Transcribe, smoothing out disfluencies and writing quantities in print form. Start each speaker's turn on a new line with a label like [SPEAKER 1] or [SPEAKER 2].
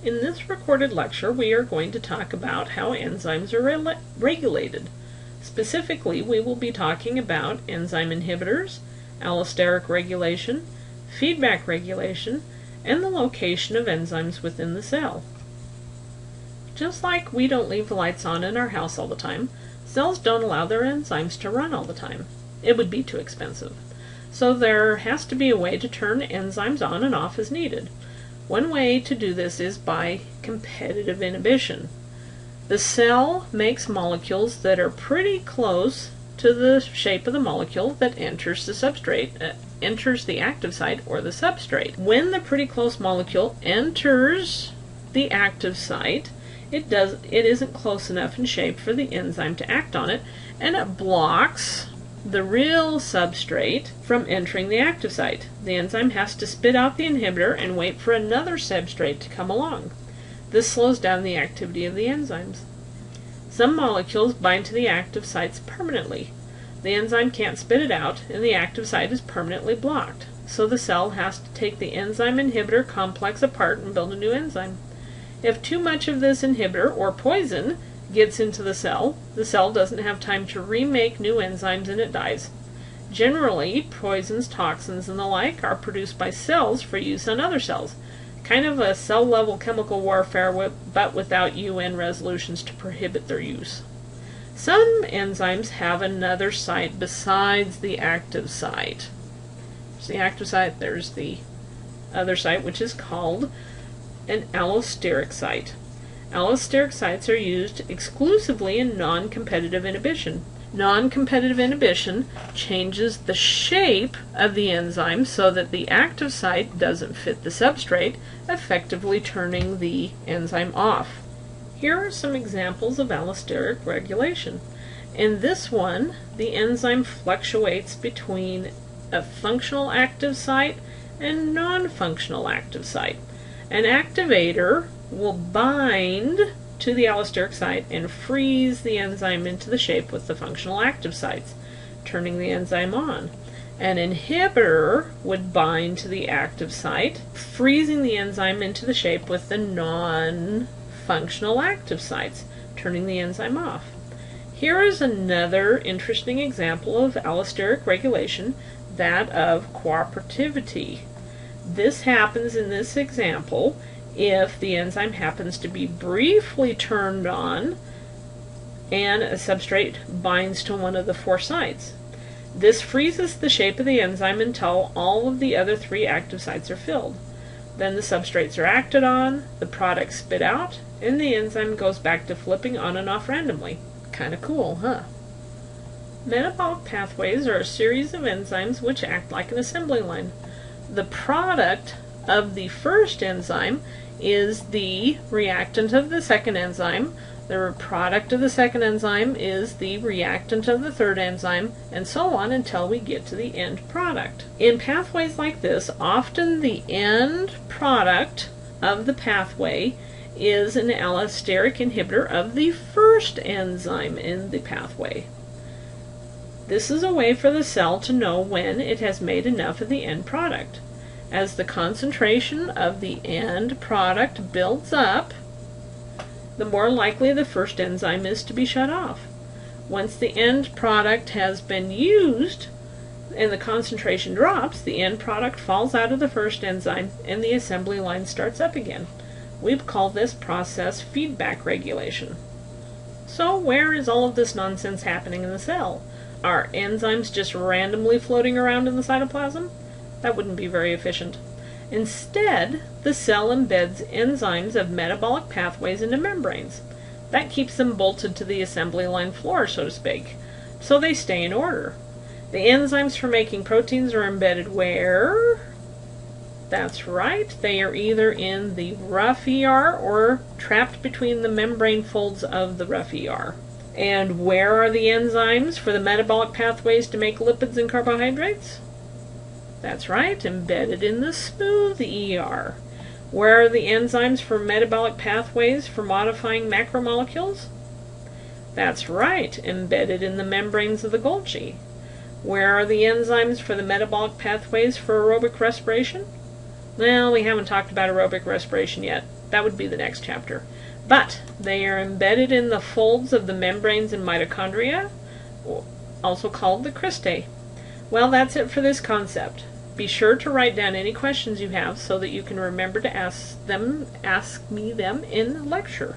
[SPEAKER 1] In this recorded lecture, we are going to talk about how enzymes are regulated. Specifically, we will be talking about enzyme inhibitors, allosteric regulation, feedback regulation, and the location of enzymes within the cell. Just like we don't leave the lights on in our house all the time, cells don't allow their enzymes to run all the time. It would be too expensive. So there has to be a way to turn enzymes on and off as needed. One way to do this is by competitive inhibition. The cell makes molecules that are pretty close to the shape of the molecule that enters the substrate, enters the active site or the substrate. When the pretty close molecule enters the active site, it isn't close enough in shape for the enzyme to act on it, and it blocks the real substrate from entering the active site. The enzyme has to spit out the inhibitor and wait for another substrate to come along. This slows down the activity of the enzymes. Some molecules bind to the active sites permanently. The enzyme can't spit it out, and the active site is permanently blocked. So the cell has to take the enzyme inhibitor complex apart and build a new enzyme. If too much of this inhibitor, or poison, gets into the cell doesn't have time to remake new enzymes and it dies. Generally, poisons, toxins, and the like are produced by cells for use on other cells. Kind of a cell-level chemical warfare, but without UN resolutions to prohibit their use. Some enzymes have another site besides the active site. There's the active site, there's the other site, which is called an allosteric site. Allosteric sites are used exclusively in non-competitive inhibition. Non-competitive inhibition changes the shape of the enzyme so that the active site doesn't fit the substrate, effectively turning the enzyme off. Here are some examples of allosteric regulation. In this one, the enzyme fluctuates between a functional active site and non-functional active site. An activator will bind to the allosteric site and freeze the enzyme into the shape with the functional active sites, turning the enzyme on. An inhibitor would bind to the active site, freezing the enzyme into the shape with the non-functional active sites, turning the enzyme off. Here is another interesting example of allosteric regulation, that of cooperativity. This happens in this example if the enzyme happens to be briefly turned on and a substrate binds to one of the four sites. This freezes the shape of the enzyme until all of the other three active sites are filled. Then the substrates are acted on, the products spit out, and the enzyme goes back to flipping on and off randomly. Kind of cool, huh? Metabolic pathways are a series of enzymes which act like an assembly line. The product of the first enzyme is the reactant of the second enzyme. The product of the second enzyme is the reactant of the third enzyme, and so on until we get to the end product. In pathways like this, often the end product of the pathway is an allosteric inhibitor of the first enzyme in the pathway. This is a way for the cell to know when it has made enough of the end product. As the concentration of the end product builds up, the more likely the first enzyme is to be shut off. Once the end product has been used and the concentration drops, the end product falls out of the first enzyme and the assembly line starts up again. We call this process feedback regulation. So where is all of this nonsense happening in the cell? Are enzymes just randomly floating around in the cytoplasm? That wouldn't be very efficient. Instead, the cell embeds enzymes of metabolic pathways into membranes. That keeps them bolted to the assembly line floor, so to speak, so they stay in order. The enzymes for making proteins are embedded where? That's right, they are either in the rough ER or trapped between the membrane folds of the rough ER. And where are the enzymes for the metabolic pathways to make lipids and carbohydrates? That's right, embedded in the smooth ER. Where are the enzymes for metabolic pathways for modifying macromolecules? That's right, embedded in the membranes of the Golgi. Where are the enzymes for the metabolic pathways for aerobic respiration? Well, we haven't talked about aerobic respiration yet. That would be the next chapter. But they are embedded in the folds of the membranes in mitochondria, also called the cristae. Well, that's it for this concept. Be sure to write down any questions you have so that you can remember to ask me them in lecture.